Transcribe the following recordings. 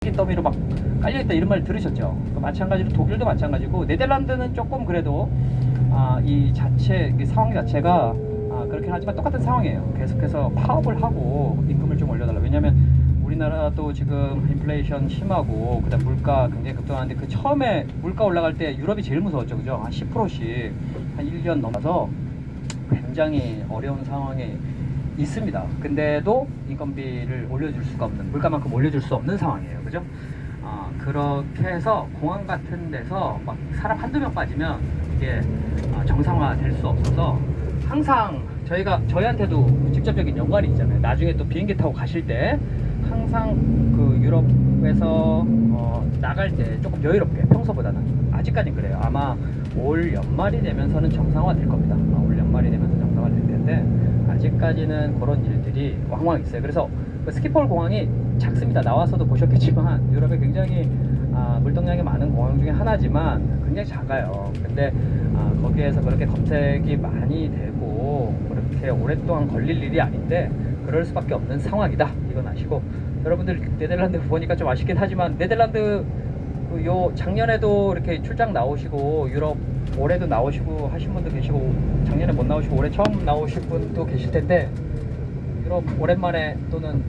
더미로 막 깔려있다 이런 말 들으셨죠? 마찬가지로 독일도 마찬가지고 네덜란드는 조금 그래도 이 자체 이 상황 자체가 그렇긴 하지만 똑같은 상황이에요. 계속해서 파업을 하고 임금을 좀 올려달라. 왜냐면 우리나라도 지금 인플레이션 심하고 그다음 물가 굉장히 급등하는데 그 처음에 물가 올라갈 때 유럽이 제일 무서웠죠, 그죠? 한 10%씩 한 1년 넘어서 굉장히 어려운 상황에 있습니다. 근데도 인건비를 올려줄 수가 없는, 물가만큼 올려줄 수 없는 상황이에요, 그죠? 그렇게 해서 공항 같은 데서 막 사람 한두 명 빠지면 이게 정상화 될 수 없어서 항상 저희한테도 직접적인 연관이 있잖아요. 나중에 또 비행기 타고 가실 때 항상 그 유럽에서 나갈 때 조금 여유롭게 평소보다는 아직까지는 그래요. 아마 올 연말이 되면서는 정상화 될 겁니다. 올 연말이 되면서 정상화 될 텐데 아직까지는 그런 일들이 왕왕 있어요. 그래서 그 스키폴 공항이 작습니다. 나와서도 보셨겠지만 유럽에 굉장히 물동량이 많은 공항 중에 하나지만 굉장히 작아요. 근데 거기에서 그렇게 검색이 많이 되고 그렇게 오랫동안 걸릴 일이 아닌데 그럴 수밖에 없는 상황이다. 이건 아시고, 여러분들 네덜란드 보니까 좀 아쉽긴 하지만 네덜란드 요 작년에도 이렇게 출장 나오시고 유럽 올해도 나오시고 하신 분도 계시고 작년에 못 나오시고 올해 처음 나오실 분도 계실 텐데 유럽 오랜만에 또는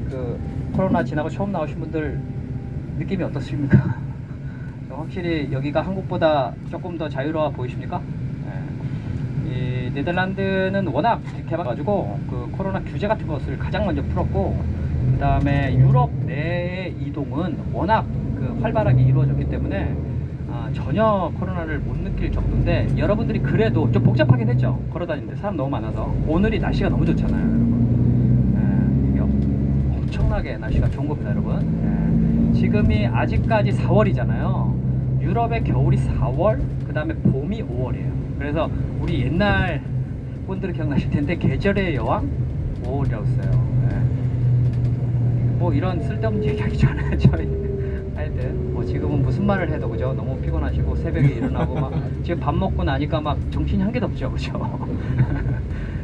그 코로나 지나고 처음 나오신 분들 느낌이 어떻습니까? 확실히 여기가 한국보다 조금 더 자유로워 보이십니까? 이 네덜란드는 워낙 개발가지고 그 코로나 규제 같은 것을 가장 먼저 풀었고, 그 다음에 유럽 내의 이동은 워낙 그 활발하게 이루어졌기 때문에 전혀 코로나를 못 느낄 정도인데, 여러분들이 그래도 좀 복잡하긴 했죠. 걸어다니는데 사람 너무 많아서. 오늘이 날씨가 너무 좋잖아요, 여러분. 이게 엄청나게 날씨가 좋은 겁니다, 여러분. 지금이 아직까지 4월이잖아요. 유럽의 겨울이 4월, 그 다음에 봄이 5월이에요. 그래서 우리 옛날 분들은 기억나실 텐데 계절의 여왕 5월이라고 써요. 뭐 이런 쓸데없는 얘기 하기 전에 저희 하여튼 뭐 지금은 무슨 말을 해도 그죠? 너무 피곤하시고 새벽에 일어나고 막 지금 밥 먹고 나니까 막 정신이 한 개도 없죠, 그죠?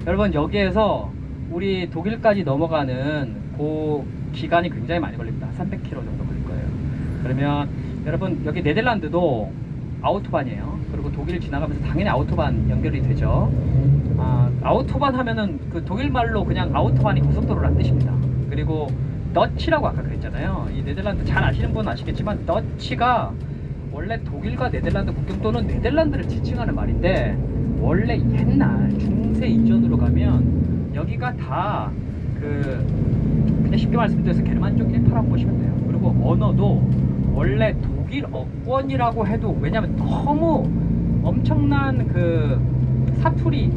여러분, 여기에서 우리 독일까지 넘어가는 그 기간이 굉장히 많이 걸립니다. 300km 정도 걸릴 거예요. 그러면 여러분, 여기 네덜란드도 아우토반이에요. 그리고 독일 지나가면서 당연히 아우토반 연결이 되죠. 아우토반 하면은 그 독일 말로 그냥 아우토반이 고속도로란 뜻입니다. 그리고 더치라고 아까 그랬잖아요. 이 네덜란드 잘 아시는 분은 아시겠지만 더치가 원래 독일과 네덜란드 국경 또는 네덜란드를 지칭하는 말인데, 원래 옛날 중세 이전으로 가면 여기가 다 그냥 쉽게 말씀드려서 게르만족 일파라고 보시면 돼요. 그리고 언어도 원래 독일 어권이라고 해도, 왜냐면 너무 엄청난 그 사투리,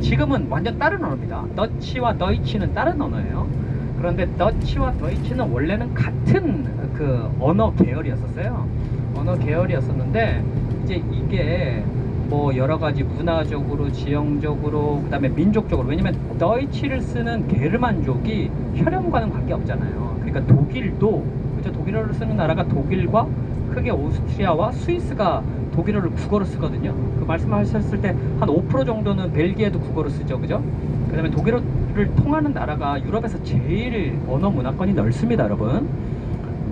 지금은 완전 다른 언어입니다. 더치와 더이치는 다른 언어예요. 그런데 더치와 더이치는 원래는 같은 그 언어 계열이었었어요. 언어 계열이었었는데 이제 이게 뭐 여러 가지 문화적으로, 지형적으로, 그 다음에 민족적으로, 왜냐면 더이치를 쓰는 게르만족이 혈연과는 관계 없잖아요. 그러니까 독일도, 그죠? 독일어를 쓰는 나라가 독일과 크게 오스트리아와 스위스가 독일어를 국어로 쓰거든요. 그 말씀하셨을 때 한 5% 정도는 벨기에도 국어로 쓰죠, 그죠? 그 다음에 독일어를 통하는 나라가 유럽에서 제일 언어 문화권이 넓습니다, 여러분.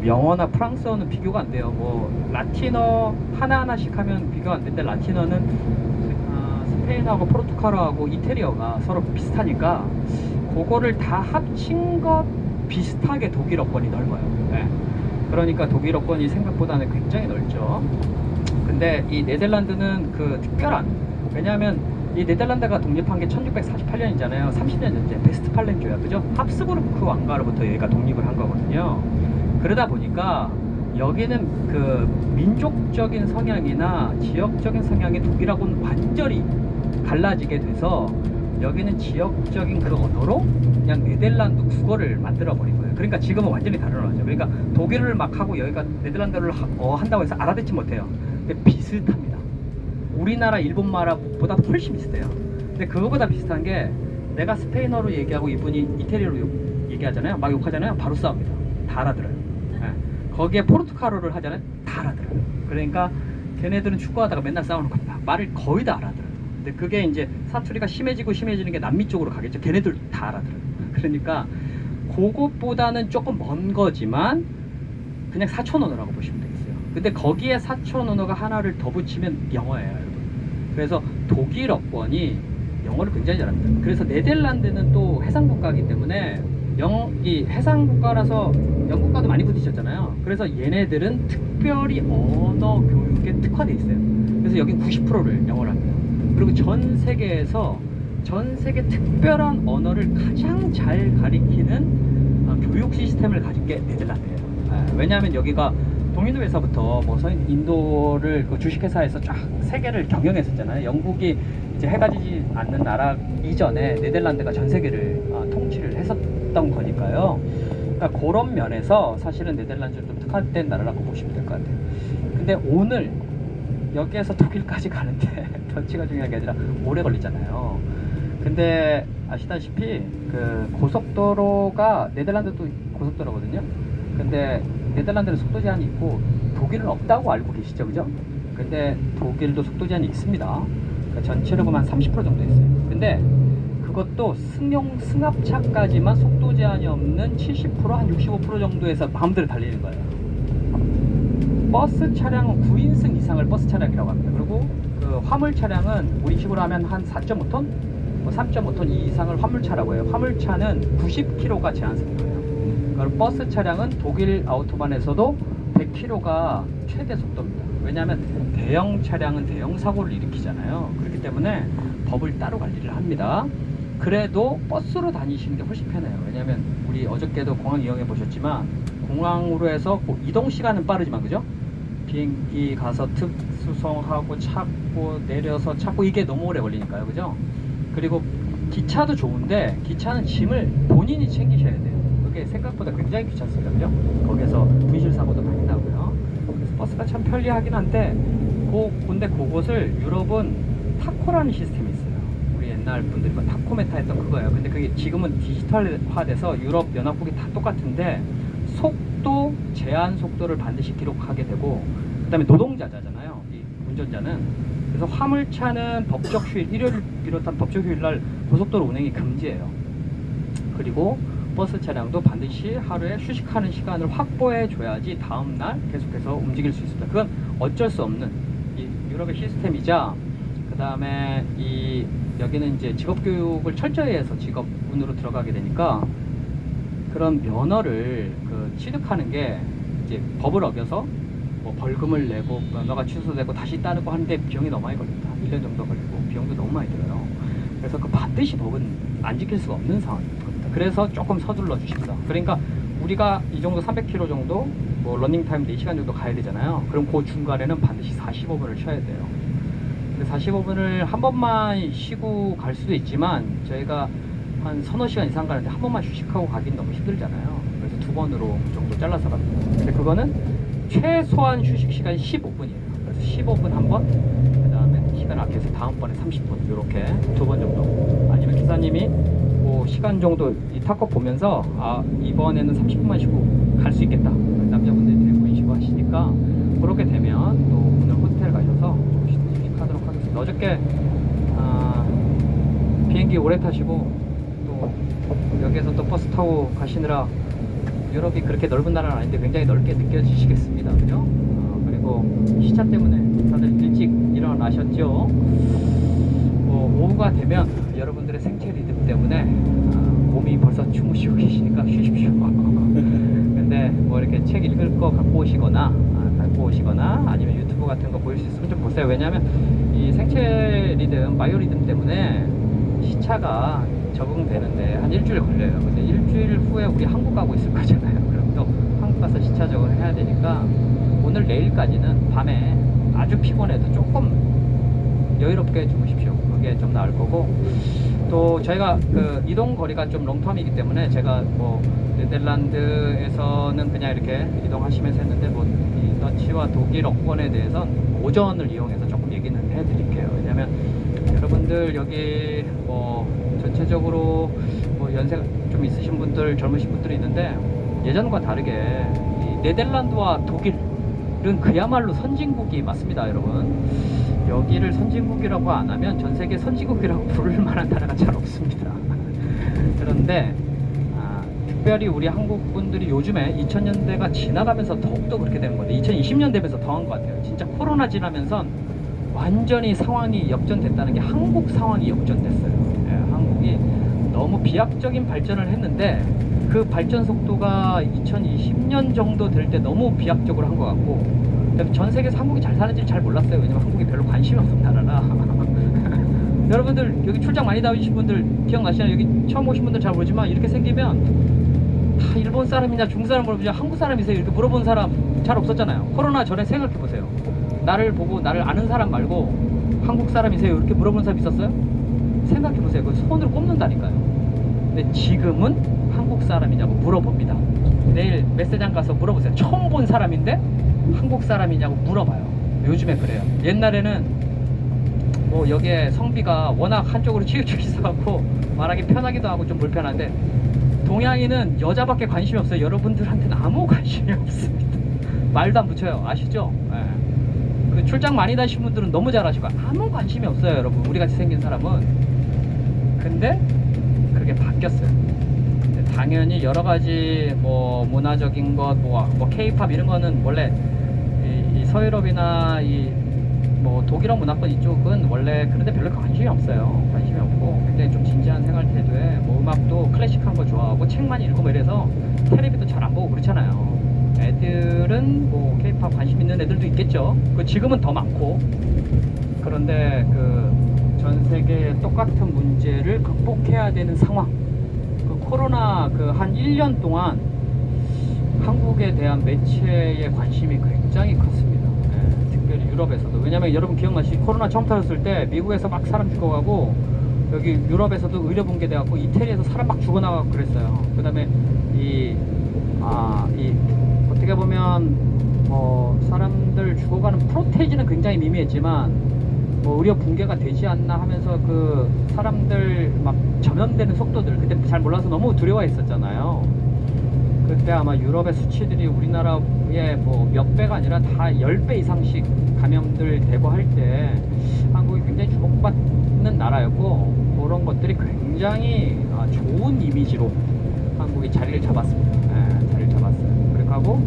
영어나 프랑스어는 비교가 안 돼요. 뭐 라틴어 하나하나씩 하면 비교가 안 되는데, 라틴어는 스페인하고 포르투갈어하고 이태리어가 서로 비슷하니까 그거를 다 합친 것 비슷하게 독일어권이 넓어요. 네. 그러니까 독일어권이 생각보다는 굉장히 넓죠. 근데 이 네덜란드는 그 특별한, 왜냐하면 이 네덜란드가 독립한 게 1648년이잖아요. 30년 전제 베스트팔렌조야, 그죠? 합스부르크 왕가로부터 얘가 독립을 한 거거든요. 그러다 보니까 여기는 그 민족적인 성향이나 지역적인 성향이 독일하고는 완전히 갈라지게 돼서 여기는 지역적인 그 언어로 그냥 네덜란드 국어를 만들어 버린 거예요. 그러니까 지금은 완전히 다른 언어죠. 그러니까 독일을 막 하고 여기가 네덜란드를 한다고 해서 알아듣지 못해요. 근데 비슷합니다. 우리나라 일본말보다 훨씬 비슷해요. 근데 그거보다 비슷한 게, 내가 스페인어로 얘기하고 이분이 이태리어로 얘기하잖아요. 막 욕하잖아요. 바로 싸웁니다. 다 알아들어요. 거기에 포르투갈어를 하잖아요. 다 알아들어요. 그러니까 걔네들은 축구하다가 맨날 싸우는 겁니다. 말을 거의 다 알아들어요. 근데 그게 이제 사투리가 심해지고 심해지는 게 남미 쪽으로 가겠죠. 걔네들 다 알아들어요. 그러니까 그것보다는 조금 먼 거지만 그냥 사촌 언어라고 보시면 되겠어요. 근데 거기에 사촌 언어가 하나를 더 붙이면 영어예요, 여러분. 그래서 독일어권이 영어를 굉장히 잘합니다. 그래서 네덜란드는 또 해상국가이기 때문에 이 해상국가라서 영국과도 많이 부딪혔잖아요. 그래서 얘네들은 특별히 언어 교육에 특화되어 있어요. 그래서 여긴 90%를 영어로 합니다. 그리고 전 세계에서 전 세계 특별한 언어를 가장 잘 가리키는 교육 시스템을 가진 게 네덜란드예요. 왜냐하면 여기가 동인도에서부터 뭐 인도를 그 주식회사에서 쫙 세계를 경영했었잖아요. 영국이 이제 해가 지지 않는 나라 이전에 네덜란드가 전 세계를 통치를 했었던 거니까요. 그러니까 그런 면에서 사실은 네덜란드는 좀 특화된 나라라고 보시면 될 것 같아요. 근데 오늘 여기에서 독일까지 가는데 터치가 중요한 게 아니라 오래 걸리잖아요. 근데 아시다시피 그 고속도로가 네덜란드도 고속도로거든요. 근데 네덜란드는 속도 제한이 있고 독일은 없다고 알고 계시죠, 그죠? 근데 독일도 속도 제한이 있습니다. 그러니까 전체로 보면 한 30% 정도 있어요. 근데 그것도 승합차까지만 속도 제한이 없는 70%, 한 65% 정도에서 마음대로 달리는 거예요. 버스 차량은 9인승 이상을 버스 차량이라고 합니다. 그리고 그 화물 차량은 우리 식으로 하면 한 4.5톤, 3.5톤 이상을 화물차라고 해요. 화물차는 90km가 제한속도예요. 그리고 버스 차량은 독일 아우토반에서도 100km가 최대 속도입니다. 왜냐하면 대형 차량은 대형 사고를 일으키잖아요. 그렇기 때문에 법을 따로 관리를 합니다. 그래도 버스로 다니시는 게 훨씬 편해요. 왜냐하면 우리 어저께도 공항 이용해 보셨지만 공항으로 해서 이동 시간은 빠르지만, 그죠? 비행기 가서 특수송하고 찾고 내려서 찾고 이게 너무 오래 걸리니까요, 그죠? 그리고 기차도 좋은데 기차는 짐을 본인이 챙기셔야 돼요. 그게 생각보다 굉장히 귀찮습니다, 그죠? 거기서 분실 사고도 많이 나고요. 그래서 버스가 참 편리하긴 한데 근데 그곳을 유럽은 타코라는 시스템이 있어요. 우리 옛날 분들이 타코메타 했던 그거예요. 근데 그게 지금은 디지털화돼서 유럽 연합국이 다 똑같은데 속도 제한 속도를 반드시 기록하게 되고, 그 다음에 노동자잖아요, 이 운전자는. 그래서 화물차는 법적 휴일, 일요일 비롯한 법적 휴일날 고속도로 운행이 금지예요. 그리고 버스 차량도 반드시 하루에 휴식하는 시간을 확보해 줘야지 다음날 계속해서 움직일 수 있습니다. 그건 어쩔 수 없는 이 유럽의 시스템이자, 그 다음에 여기는 이제 직업교육을 철저히 해서 직업운으로 들어가게 되니까 그런 면허를 취득하는 게 이제 법을 어겨서 뭐 벌금을 내고 면허가 취소되고 다시 따르고 하는데 비용이 너무 많이 걸립니다. 1년 정도 걸리고 비용도 너무 많이 들어요. 그래서 반드시 법은 안 지킬 수가 없는 상황인 겁니다. 그래서 조금 서둘러 주십사. 그러니까 우리가 이 정도 300km 정도 뭐 러닝타임 4시간 정도 가야 되잖아요. 그럼 그 중간에는 반드시 45분을 쉬어야 돼요. 45분을 한 번만 쉬고 갈 수도 있지만 저희가 한 서너 시간 이상 가는데 한 번만 휴식하고 가긴 너무 힘들잖아요. 그래서 2번으로 정도 잘라서 갑니다. 근데 그거는 최소한 휴식 시간이 15분이에요. 그래서 15분 한 번, 그 다음에 시간 아껴서 다음번에 30분, 이렇게 2번 정도. 아니면 기사님이 그 시간 정도 이 타코 보면서 이번에는 30분만 쉬고 갈 수 있겠다. 남자분들이 대부분 쉬고 하시니까 그렇게 되면 또 오늘 호텔 가셔서 휴식하도록 하겠습니다. 어저께 비행기 오래 타시고 또 여기에서 또 버스 타고 가시느라 유럽이 그렇게 넓은 나라는 아닌데 굉장히 넓게 느껴지시겠습니다, 그죠? 그리고 시차 때문에 다들 일찍 일어나셨죠? 오후가 되면 여러분들의 생체 리듬 때문에 몸이 벌써 주무시고 계시니까 쉬십시오. 근데 뭐 이렇게 책 읽을 거 갖고 오시거나 아니면 유튜브 같은 거 보일 수 있으면 좀 보세요. 왜냐하면 이 생체 리듬, 바이오 리듬 때문에 시차가 적응되는데 한 일주일 걸려요. 근데 일주일 후에 우리 한국 가고 있을 거잖아요. 그럼 또 한국 가서 시차 적응을 해야 되니까 오늘 내일까지는 밤에 아주 피곤해도 조금 여유롭게 주무십시오. 그게 좀 나을 거고, 또 저희가 그 이동 거리가 좀 롱텀이기 때문에 제가 뭐 네덜란드에서는 그냥 이렇게 이동하시면서 했는데 뭐 이 더치와 독일 어권에 대해서는 오전을 이용해서 조금 얘기는 해드릴게요. 왜냐면 여러분들 여기 뭐 전체적으로 뭐 연세가 좀 있으신 분들, 젊으신 분들이 있는데 예전과 다르게 이 네덜란드와 독일은 그야말로 선진국이 맞습니다, 여러분. 여기를 선진국이라고 안 하면 전 세계 선진국이라고 부를 만한 나라가 잘 없습니다. 그런데 특별히 우리 한국 분들이 요즘에 2000년대가 지나가면서 더욱더 그렇게 되는 건데 2020년 되면서 더한 것 같아요. 진짜 코로나 지나면서 완전히 상황이 역전됐다는 게 한국 상황이 역전됐어요. 예, 한국이 너무 비약적인 발전을 했는데 그 발전 속도가 2020년 정도 될 때 너무 비약적으로 한 것 같고, 그다음에 전 세계에서 한국이 잘 사는지 잘 몰랐어요. 왜냐면 한국이 별로 관심이 없는 나라라. 여러분들 여기 출장 많이 다니신 분들 기억나시나요? 여기 처음 오신 분들 잘 모르지만 이렇게 생기면 다 일본 사람이냐 중국 사람 물어보냐 한국 사람이세요? 이렇게 물어본 사람 잘 없었잖아요. 코로나 전에 생각해보세요. 나를 보고 나를 아는 사람 말고 한국 사람이세요? 이렇게 물어본 사람 있었어요? 생각해보세요. 그 손으로 꼽는다니까요. 근데 지금은 한국 사람이냐고 물어봅니다. 내일 메시장 가서 물어보세요. 처음 본 사람인데 한국 사람이냐고 물어봐요. 요즘에 그래요. 옛날에는 뭐 여기에 성비가 워낙 한쪽으로 치우쳐 있어갖고 말하기 편하기도 하고 좀 불편한데, 동양인은 여자밖에 관심이 없어요. 여러분들한테는 아무 관심이 없습니다. 말도 안 붙여요. 아시죠? 네. 그 출장 많이 다니신 분들은 너무 잘 아시고 아무 관심이 없어요. 여러분 우리같이 생긴 사람은. 근데 그게 바뀌었어요. 당연히 여러 가지 뭐 문화적인 것, 뭐 K-팝 이런 거는 원래 이 서유럽이나 뭐 독일어 문화권 이쪽은 원래 그런데 별로 관심이 없어요. 관심이 없고 굉장히 좀 진지한 생활 태도에 뭐 음악도 클래식한 거 좋아하고 책만 읽고 뭐 이래서 텔레비도 잘 안 보고 그렇잖아요. 애들은 뭐 K-팝 관심 있는 애들도 있겠죠. 그 지금은 더 많고. 그런데 그 전 세계의 똑같은 문제를 극복해야 되는 상황. 그 코로나 그 한 1년 동안 한국에 대한 매체의 관심이 굉장히 컸습니다. 네, 특별히 유럽에서도. 왜냐면 여러분 기억나시 코로나 처음 터졌을 때 미국에서 막 사람 죽어가고 여기 유럽에서도 의료 붕괴돼갖고 이태리에서 사람 막 죽어나가고 그랬어요. 그 다음에 이 어떻게 보면 뭐 사람들 죽어가는 프로테이지는 굉장히 미미했지만 뭐 의료 붕괴가 되지 않나 하면서 그 사람들 막 전염되는 속도들 그때 잘 몰라서 너무 두려워했었잖아요. 그때 아마 유럽의 수치들이 우리나라의 뭐 몇 배가 아니라 다 10배 이상씩 감염들 되고 할 때 한국이 굉장히 주목받는 나라였고, 그런 것들이 굉장히 좋은 이미지로 한국이 자리를 잡았습니다. 네, 자리를 잡았어요. 그렇게 하고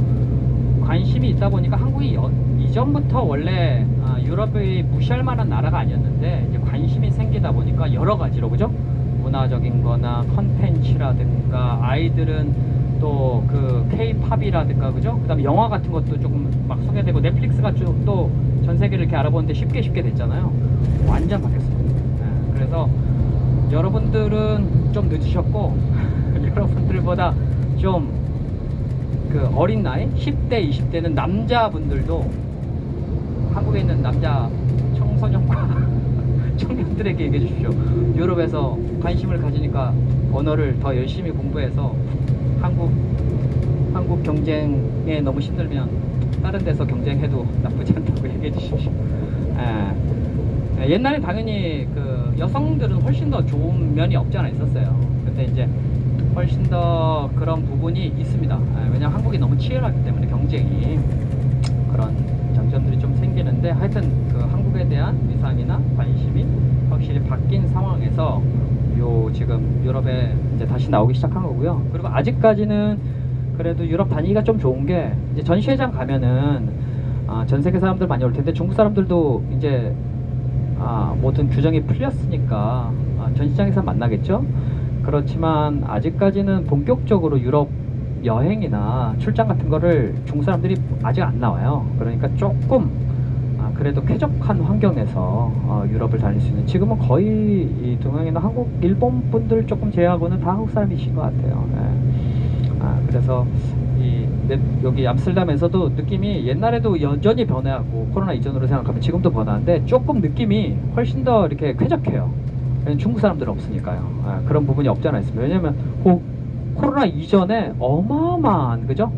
관심이 있다 보니까 한국이 이전부터 원래 유럽의 무시할 만한 나라가 아니었는데 이제 관심이 생기다 보니까 여러 가지로, 그죠? 문화적인 거나 컨텐츠라든가 아이들은 또 그 K-팝이라든가, 그죠? 그 다음에 영화 같은 것도 조금 막 소개되고 넷플릭스가 또 전 세계를 이렇게 알아보는데 쉽게 됐잖아요. 완전 바뀌었어요. 네, 그래서 여러분들은 좀 늦으셨고 여러분들보다 좀 그 어린 나이 10대 20대는 남자분들도 한국에 있는 남자 청소년과 청년들에게 얘기해 주십시오. 유럽에서 관심을 가지니까 언어를 더 열심히 공부해서 한국 경쟁에 너무 힘들면 다른 데서 경쟁해도 나쁘지 않다고 얘기해 주십시오. 옛날에 당연히 그 여성들은 훨씬 더 좋은 면이 없지 않아 있었어요. 근데 이제 훨씬 더 그런 부분이 있습니다. 왜냐면 한국이 너무 치열하기 때문에 경쟁이, 그런 장점들이 좀 생기는데, 하여튼 그 한국에 대한 위상이나 관심이 확실히 바뀐 상황에서 지금 유럽에 이제 다시 나오기 시작한 거고요. 그리고 아직까지는 그래도 유럽 다니기가 좀 좋은 게, 이제 전시회장 가면은 전 세계 사람들 많이 올 텐데 중국 사람들도 이제 모든 규정이 풀렸으니까 전시장에서 만나겠죠. 그렇지만 아직까지는 본격적으로 유럽 여행이나 출장 같은 거를 중국 사람들이 아직 안 나와요. 그러니까 조금 그래도 쾌적한 환경에서 유럽을 다닐 수 있는, 지금은 거의 이 동양이나 한국, 일본 분들 조금 제외하고는 다 한국 사람이신 것 같아요. 그래서 여기 암스테르담에서도 느낌이 옛날에도 여전히 변해하고 코로나 이전으로 생각하면 지금도 변하는데 조금 느낌이 훨씬 더 이렇게 쾌적해요. 중국 사람들은 없으니까요. 그런 부분이 없지 않아 있습니다. 왜냐면 코로나 이전에 어마어마한, 그죠?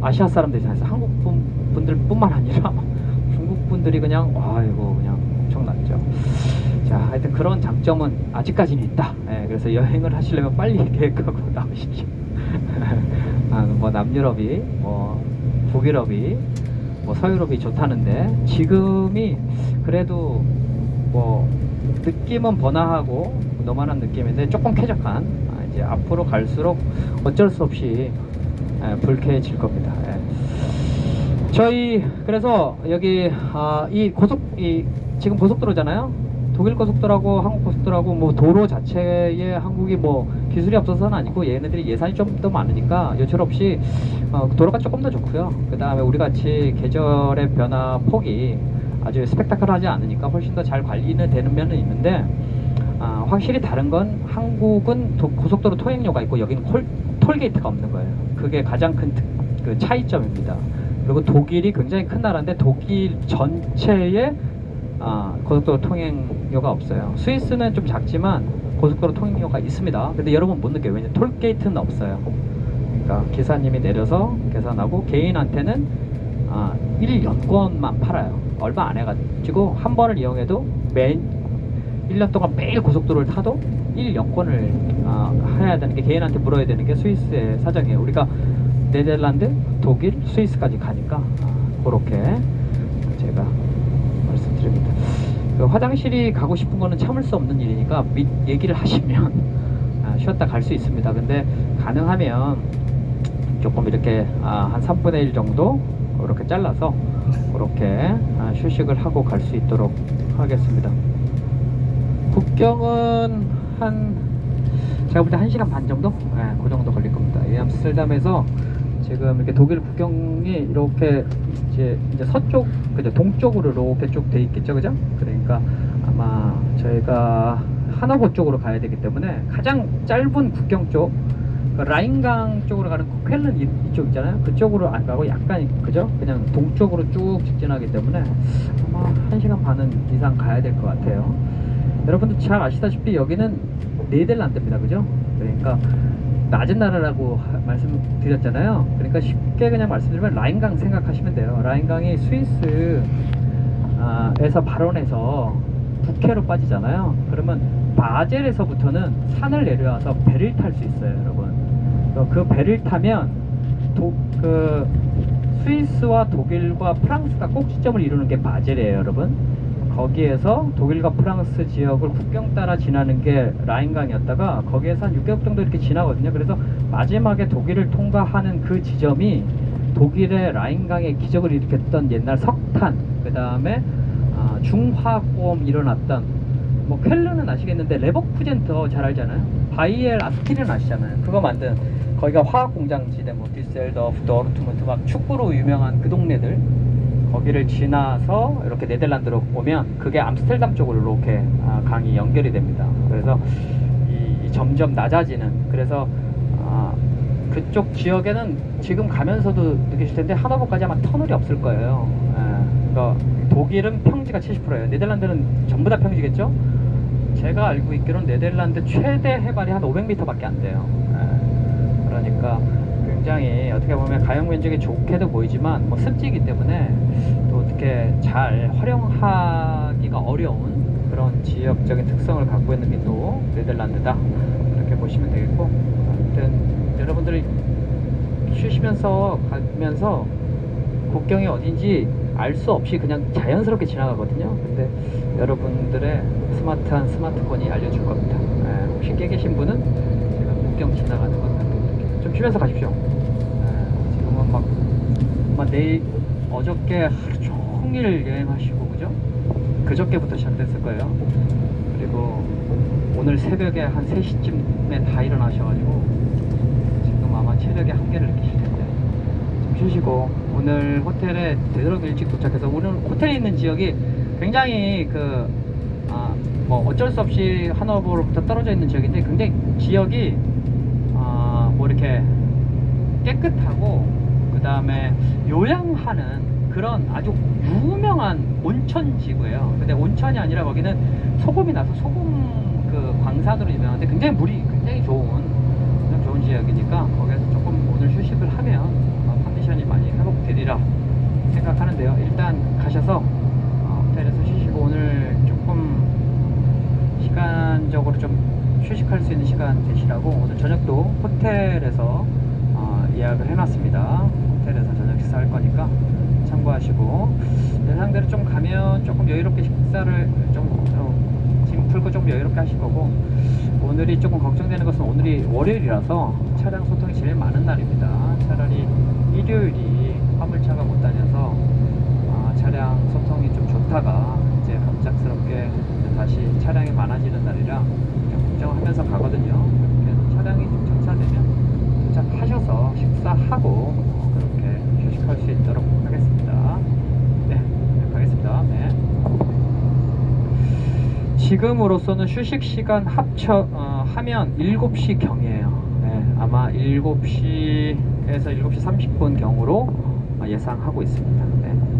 아시아 사람들이 다해서 한국 분들뿐만 아니라 중국 분들이 그냥 아이고 그냥 엄청났죠. 자, 하여튼 그런 장점은 아직까지는 있다. 그래서 여행을 하시려면 빨리 계획하고 나오십시오. 뭐 남유럽이, 뭐 북유럽이, 뭐 서유럽이 좋다는데 지금이 그래도 뭐 느낌은 번화하고 너만한 느낌인데 조금 쾌적한 이제 앞으로 갈수록 어쩔 수 없이 불쾌해질 겁니다. 저희 그래서 여기 이 지금 고속도로잖아요. 독일 고속도로하고 한국 고속도로하고 뭐 도로 자체에 한국이 뭐 기술이 없어서는 아니고 얘네들이 예산이 좀 더 많으니까 요철 없이 도로가 조금 더 좋고요. 그 다음에 우리 같이 계절의 변화 폭이 아주 스펙타클하지 않으니까 훨씬 더 잘 관리는 되는 면은 있는데 확실히 다른 건 한국은 고속도로 통행료가 있고 여기는 톨게이트가 없는 거예요. 그게 가장 큰 그 차이점입니다. 그리고 독일이 굉장히 큰 나라인데 독일 전체에 고속도로 통행료가 없어요. 스위스는 좀 작지만 고속도로 통행료가 있습니다. 근데 여러분 못 느껴요. 왜냐면 톨게이트는 없어요. 그러니까 기사님이 내려서 계산하고 개인한테는 1연권만 팔아요. 얼마 안 해가지고 한 번을 이용해도 1년 동안 매일 고속도로를 타도 1연권을 해야 되는 게 개인한테 물어야 되는 게 스위스의 사정이에요. 우리가 네덜란드, 독일, 스위스까지 가니까 그렇게 제가 말씀드립니다. 그 화장실이 가고 싶은 거는 참을 수 없는 일이니까 얘기를 하시면 쉬었다 갈 수 있습니다. 근데 가능하면 조금 이렇게 한 3분의 1 정도 이렇게 잘라서 그렇게 휴식을 하고 갈 수 있도록 하겠습니다. 국경은 제가 볼 때 1시간 반 정도? 그 정도 걸릴 겁니다. 이 암스테르담에서 지금 이렇게 독일 국경이 이렇게 이제 서쪽, 그죠? 동쪽으로 이렇게 쭉 돼 있겠죠, 그죠? 그러니까 아마 저희가 하노버 쪽으로 가야 되기 때문에 가장 짧은 국경 쪽, 라인강 쪽으로 가는 쾰른 이쪽 있잖아요. 그쪽으로 안 가고 약간, 그죠? 그냥 동쪽으로 쭉 직진하기 때문에 아마 1시간 반은 이상 가야 될 것 같아요. 여러분도 잘 아시다시피 여기는 네덜란드입니다, 그죠? 그러니까 낮은 나라라고 말씀드렸잖아요. 그러니까 쉽게 그냥 말씀드리면 라인강 생각하시면 돼요. 라인강이 스위스에서 발원해서 북해로 빠지잖아요. 그러면 바젤에서부터는 산을 내려와서 배를 탈 수 있어요, 여러분. 그 배를 타면 그 스위스와 독일과 프랑스가 꼭지점을 이루는 게 바젤이에요, 여러분. 거기에서 독일과 프랑스 지역을 국경 따라 지나는 게 라인강이었다가 거기에서 한 6개국 정도 이렇게 지나거든요. 그래서 마지막에 독일을 통과하는 그 지점이 독일의 라인강의 기적을 일으켰던 옛날 석탄, 그 다음에 중화공업 일어났던 뭐 쾰른은 아시겠는데 레버쿠젠 더 잘 알잖아요. 바이엘 아스티는 아시잖아요. 그거 만든 거기가 화학공장지대, 뭐 디셀더프, 도르트문트 막 축구로 유명한 그 동네들, 거기를 지나서 이렇게 네덜란드로 오면 그게 암스테르담 쪽으로 이렇게 강이 연결이 됩니다. 그래서 이 점점 낮아지는, 그래서 그쪽 지역에는 지금 가면서도 느끼실 텐데 하노버까지 아마 터널이 없을 거예요. 그러니까 독일은 평지가 70%예요. 네덜란드는 전부 다 평지겠죠? 제가 알고 있기로는 네덜란드 최대 해발이 한 500m밖에 안 돼요. 그러니까 굉장히 어떻게 보면 가용 면적이 좋게도 보이지만 뭐 습지이기 때문에 또 어떻게 잘 활용하기가 어려운 그런 지역적인 특성을 갖고 있는 게 또 네덜란드다, 이렇게 보시면 되겠고, 아무튼 여러분들이 쉬시면서 가면서 국경이 어딘지 알 수 없이 그냥 자연스럽게 지나가거든요. 근데 여러분들의 스마트한 스마트폰이 알려줄 겁니다. 혹시 깨 계신 분은 제가 국경 지나가는 건 좀 쉬면서 가십시오. 지금은 막 내일 어저께 하루 종일 여행하시고, 그죠? 그저께부터 시작됐을 거예요. 그리고 오늘 새벽에 한 3시쯤에 다 일어나셔가지고 지금 아마 체력의 한계를 느끼실 텐데 좀 쉬시고, 오늘 호텔에 되도록 일찍 도착해서, 오늘 호텔에 있는 지역이 굉장히 뭐 어쩔 수 없이 하노버로부터 떨어져 있는 지역인데 굉장히 지역이 뭐 이렇게 깨끗하고 그 다음에 요양하는 그런 아주 유명한 온천 지구예요. 근데 온천이 아니라 거기는 소금이 나서 소금 그 광산으로 유명한데 굉장히 물이 굉장히 좋은 지역이니까 거기에서 조금 오늘 휴식을 하면 컨디션이 많이 회복되리라 생각하는데요. 일단 가셔서 호텔에서 쉬시고, 오늘 조금 시간적으로 좀 휴식할 수 있는 시간 되시라고 오늘 저녁도 호텔에서 예약을 해놨습니다. 호텔에서 저녁 식사할 거니까 참고하시고, 예상대로 좀 가면 조금 여유롭게 식사를 좀 짐 풀고 좀 여유롭게 하실 거고, 오늘이 조금 걱정되는 것은 오늘이 월요일이라서 차량 소통이 제일 많은 날입니다. 차라리 일요일이 화물차가 못 다녀서 차량 소통이 좀 좋다가 이제 갑작스럽게 다시 차량이 많아지는 날이라 좀 걱정하면서 가거든요. 그래서 차량이 좀 정차되면 도착하셔서 식사하고 그렇게 휴식할 수 있도록 하겠습니다. 네, 가겠습니다. 네. 지금으로서는 휴식 시간 하면 7시 경이에요. 네, 아마 7시에서 7시 30분 경으로 예상하고 있습니다. 네.